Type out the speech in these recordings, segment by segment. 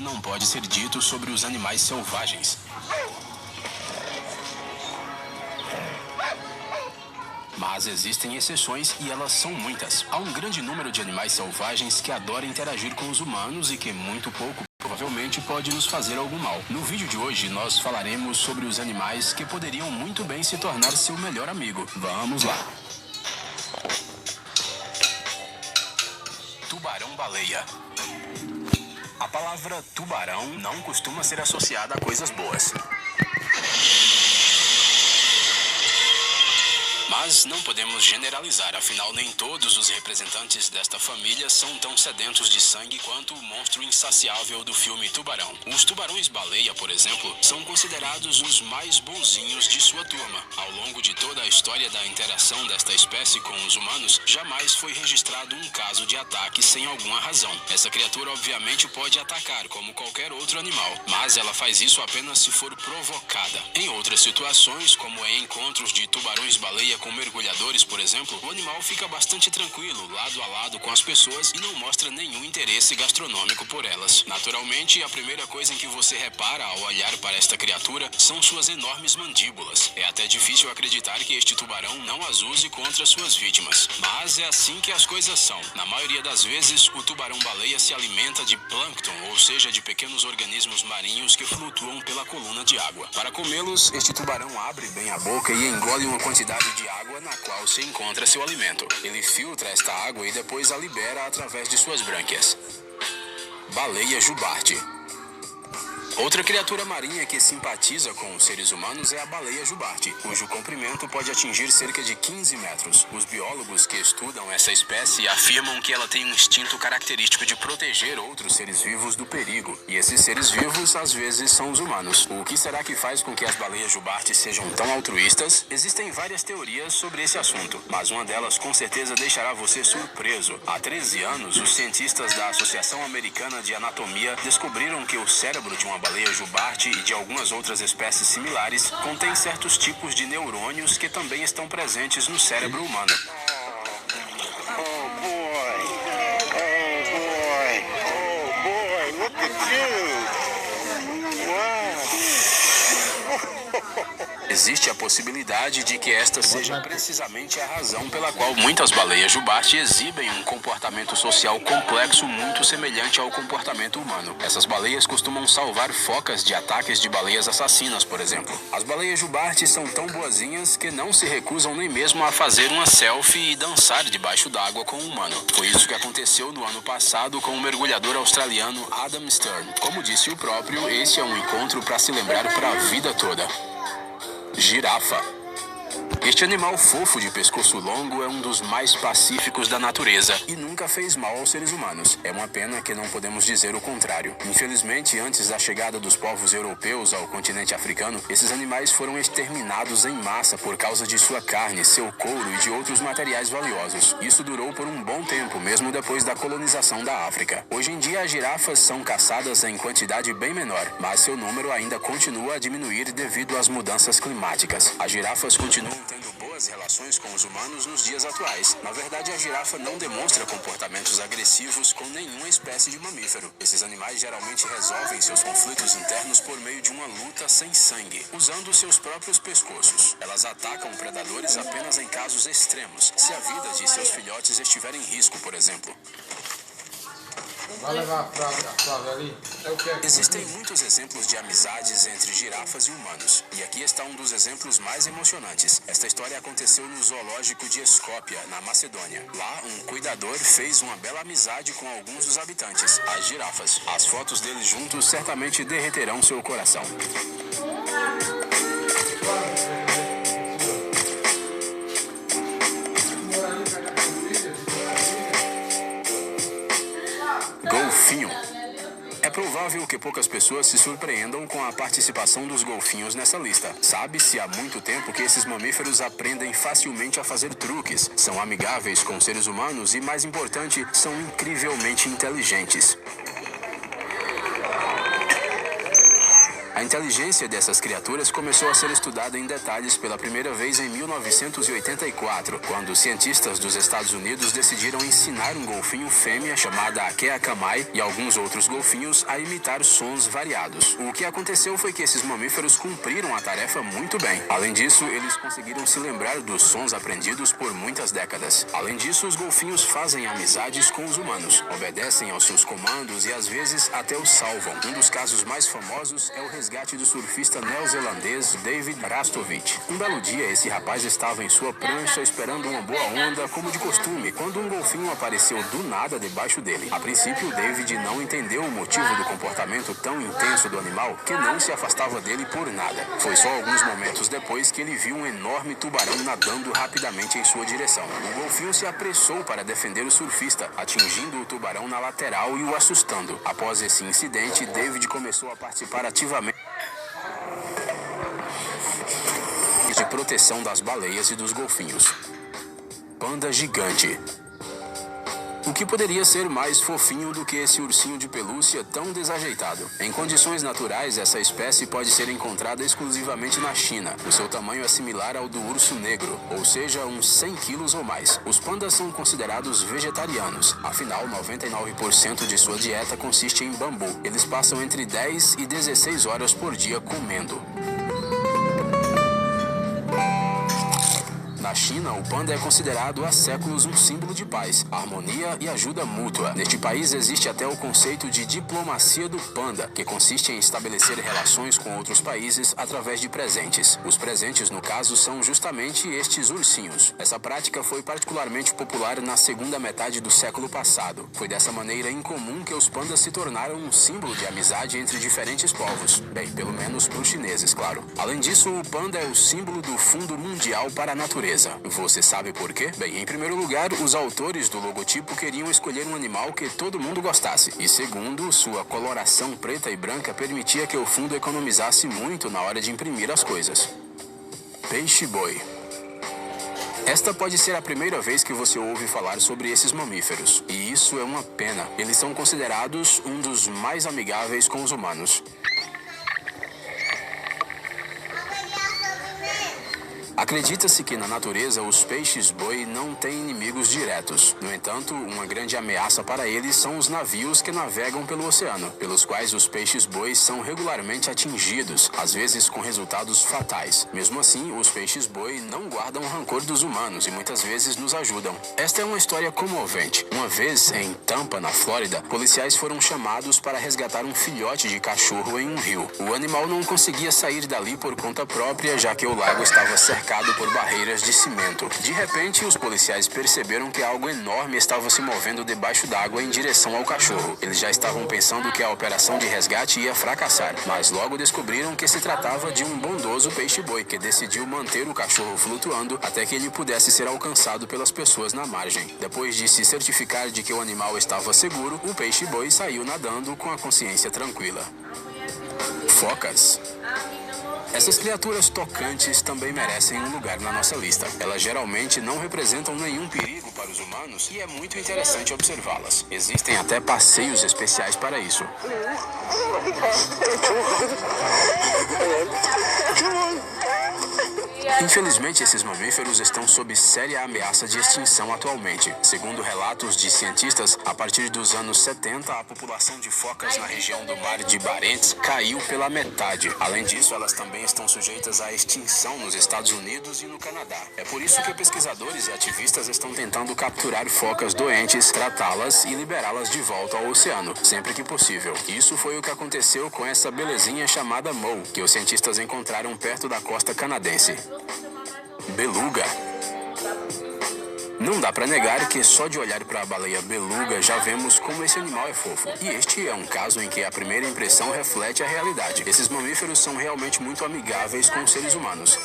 não pode ser dito sobre os animais selvagens. Mas existem exceções e elas são muitas. Há um grande número de animais selvagens que adoram interagir com os humanos e que muito pouco provavelmente pode nos fazer algum mal. No vídeo de hoje nós falaremos sobre os animais que poderiam muito bem se tornar seu melhor amigo. Vamos lá. Tubarão-baleia. A palavra tubarão não costuma ser associada a coisas boas. Mas não podemos generalizar, afinal nem todos os representantes desta família são tão sedentos de sangue quanto o monstro insaciável do filme Tubarão. Os tubarões-baleia, por exemplo, são considerados os mais bonzinhos de sua turma. Ao longo de toda a história da interação desta espécie com os humanos, jamais foi registrado um caso de ataque sem alguma razão. Essa criatura obviamente pode atacar como qualquer outro animal, mas ela faz isso apenas se for provocada. Em outras situações, como em encontros de tubarões-baleia com mergulhadores, por exemplo, o animal fica bastante tranquilo, lado a lado com as pessoas e não mostra nenhum interesse gastronômico por elas. Naturalmente, a primeira coisa em que você repara ao olhar para esta criatura são suas enormes mandíbulas. É até difícil acreditar que este tubarão não as use contra suas vítimas. Mas é assim que as coisas são. Na maioria das vezes, o tubarão-baleia se alimenta de plâncton, ou seja, de pequenos organismos marinhos que flutuam pela coluna de água. Para comê-los, este tubarão abre bem a boca e engole uma quantidade de água na qual se encontra seu alimento. Ele filtra esta água e depois a libera através de suas brânquias. Baleia jubarte. Outra criatura marinha que simpatiza com os seres humanos é a baleia jubarte, cujo comprimento pode atingir cerca de 15 metros. Os biólogos que estudam essa espécie afirmam que ela tem um instinto característico de proteger outros seres vivos do perigo. E esses seres vivos, às vezes, são os humanos. O que será que faz com que as baleias jubartes sejam tão altruístas? Existem várias teorias sobre esse assunto, mas uma delas com certeza deixará você surpreso. Há 13 anos, os cientistas da Associação Americana de Anatomia descobriram que o cérebro de uma baleia jubarte e de algumas outras espécies similares contém certos tipos de neurônios que também estão presentes no cérebro humano. Look at you! Existe a possibilidade de que esta seja precisamente a razão pela qual muitas baleias jubarte exibem um comportamento social complexo muito semelhante ao comportamento humano. Essas baleias costumam salvar focas de ataques de baleias assassinas, por exemplo. As baleias jubarte são tão boazinhas que não se recusam nem mesmo a fazer uma selfie e dançar debaixo d'água com o humano. Foi isso que aconteceu no ano passado com o mergulhador australiano Adam Stern. Como disse o próprio, esse é um encontro para se lembrar para a vida toda. Girafa. Este animal fofo de pescoço longo é um dos mais pacíficos da natureza e nunca fez mal aos seres humanos. É uma pena que não podemos dizer o contrário. Infelizmente, antes da chegada dos povos europeus ao continente africano, esses animais foram exterminados em massa por causa de sua carne, seu couro e de outros materiais valiosos. Isso durou por um bom tempo, mesmo depois da colonização da África. Hoje em dia, as girafas são caçadas em quantidade bem menor, mas seu número ainda continua a diminuir devido às mudanças climáticas. As girafas continuam tendo boas relações com os humanos nos dias atuais. Na verdade, a girafa não demonstra comportamentos agressivos com nenhuma espécie de mamífero. Esses animais geralmente resolvem seus conflitos internos por meio de uma luta sem sangue, usando seus próprios pescoços. Elas atacam predadores apenas em casos extremos, se a vida de seus filhotes estiver em risco, por exemplo. Vai levar a frase ali? Existem muitos exemplos de amizades entre girafas e humanos. E aqui está um dos exemplos mais emocionantes. Esta história aconteceu no zoológico de Skopje, na Macedônia. Lá, um cuidador fez uma bela amizade com alguns dos habitantes, as girafas. As fotos deles juntos certamente derreterão seu coração. Golfinho. É provável que poucas pessoas se surpreendam com a participação dos golfinhos nessa lista. Sabe-se há muito tempo que esses mamíferos aprendem facilmente a fazer truques, são amigáveis com seres humanos e, mais importante, são incrivelmente inteligentes. A A inteligência dessas criaturas começou a ser estudada em detalhes pela primeira vez em 1984, quando cientistas dos Estados Unidos decidiram ensinar um golfinho fêmea chamada Akea Kamai e alguns outros golfinhos a imitar sons variados. O que aconteceu foi que esses mamíferos cumpriram a tarefa muito bem. Além disso, eles conseguiram se lembrar dos sons aprendidos por muitas décadas. Além disso, os golfinhos fazem amizades com os humanos, obedecem aos seus comandos e às vezes até os salvam. Um dos casos mais famosos é o resgate do surfista neozelandês David Rastovich. Um belo dia, esse rapaz estava em sua prancha esperando uma boa onda, como de costume, quando um golfinho apareceu do nada debaixo dele. A princípio, David não entendeu o motivo do comportamento tão intenso do animal, que não se afastava dele por nada. Foi só alguns momentos depois que ele viu um enorme tubarão nadando rapidamente em sua direção. O golfinho se apressou para defender o surfista, atingindo o tubarão na lateral e o assustando. Após esse incidente, David começou a participar ativamente de proteção das baleias e dos golfinhos. Panda gigante. O que poderia ser mais fofinho do que esse ursinho de pelúcia tão desajeitado? Em condições naturais, essa espécie pode ser encontrada exclusivamente na China. O seu tamanho é similar ao do urso negro, ou seja, uns 100 quilos ou mais. Os pandas são considerados vegetarianos, afinal, 99% de sua dieta consiste em bambu. Eles passam entre 10 e 16 horas por dia comendo. Na China, o panda é considerado há séculos um símbolo de paz, harmonia e ajuda mútua. Neste país existe até o conceito de diplomacia do panda, que consiste em estabelecer relações com outros países através de presentes. Os presentes, no caso, são justamente estes ursinhos. Essa prática foi particularmente popular na segunda metade do século passado. Foi dessa maneira incomum que os pandas se tornaram um símbolo de amizade entre diferentes povos. Bem, pelo menos para os chineses, claro. Além disso, o panda é o símbolo do Fundo Mundial para a Natureza. Você sabe por quê? Bem, em primeiro lugar, os autores do logotipo queriam escolher um animal que todo mundo gostasse. E segundo, sua coloração preta e branca permitia que o fundo economizasse muito na hora de imprimir as coisas. Peixe-boi. Esta pode ser a primeira vez que você ouve falar sobre esses mamíferos. E isso é uma pena. Eles são considerados um dos mais amigáveis com os humanos. Acredita-se que na natureza os peixes-boi não têm inimigos diretos. No entanto, uma grande ameaça para eles são os navios que navegam pelo oceano, pelos quais os peixes-boi são regularmente atingidos, às vezes com resultados fatais. Mesmo assim, os peixes-boi não guardam rancor dos humanos e muitas vezes nos ajudam. Esta é uma história comovente. Uma vez, em Tampa, na Flórida, policiais foram chamados para resgatar um filhote de cachorro em um rio. O animal não conseguia sair dali por conta própria, já que o lago estava cercado por barreiras de cimento. De repente, os policiais perceberam que algo enorme estava se movendo debaixo d'água em direção ao cachorro. Eles já estavam pensando que a operação de resgate ia fracassar, mas logo descobriram que se tratava de um bondoso peixe-boi que decidiu manter o cachorro flutuando até que ele pudesse ser alcançado pelas pessoas na margem. Depois de se certificar de que o animal estava seguro, o peixe-boi saiu nadando com a consciência tranquila. Focas. Essas criaturas tocantes também merecem um lugar na nossa lista. Elas geralmente não representam nenhum perigo para os humanos e é muito interessante observá-las. Existem até passeios especiais para isso. Infelizmente, esses mamíferos estão sob séria ameaça de extinção atualmente. Segundo relatos de cientistas, a partir dos anos 70, a população de focas na região do Mar de Barents caiu pela metade. Além disso, elas também estão sujeitas à extinção nos Estados Unidos e no Canadá. É por isso que pesquisadores e ativistas estão tentando capturar focas doentes, tratá-las e liberá-las de volta ao oceano, sempre que possível. Isso foi o que aconteceu com essa belezinha chamada Mo, que os cientistas encontraram perto da costa canadense. Beluga. Não dá pra negar que só de olhar para a baleia beluga já vemos como esse animal é fofo. E este é um caso em que a primeira impressão reflete a realidade. Esses mamíferos são realmente muito amigáveis com os seres humanos.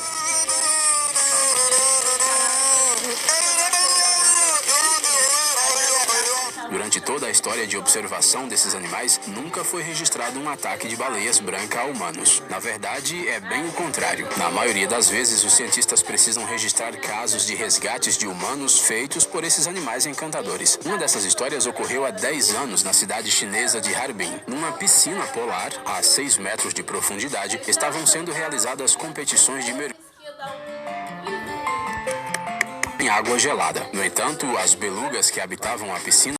Durante toda a história de observação desses animais, nunca foi registrado um ataque de baleias brancas a humanos. Na verdade, é bem o contrário. Na maioria das vezes, os cientistas precisam registrar casos de resgates de humanos feitos por esses animais encantadores. Uma dessas histórias ocorreu há 10 anos na cidade chinesa de Harbin. Numa piscina polar, a 6 metros de profundidade, estavam sendo realizadas competições de mergulho em água gelada. No entanto, as belugas que habitavam a piscina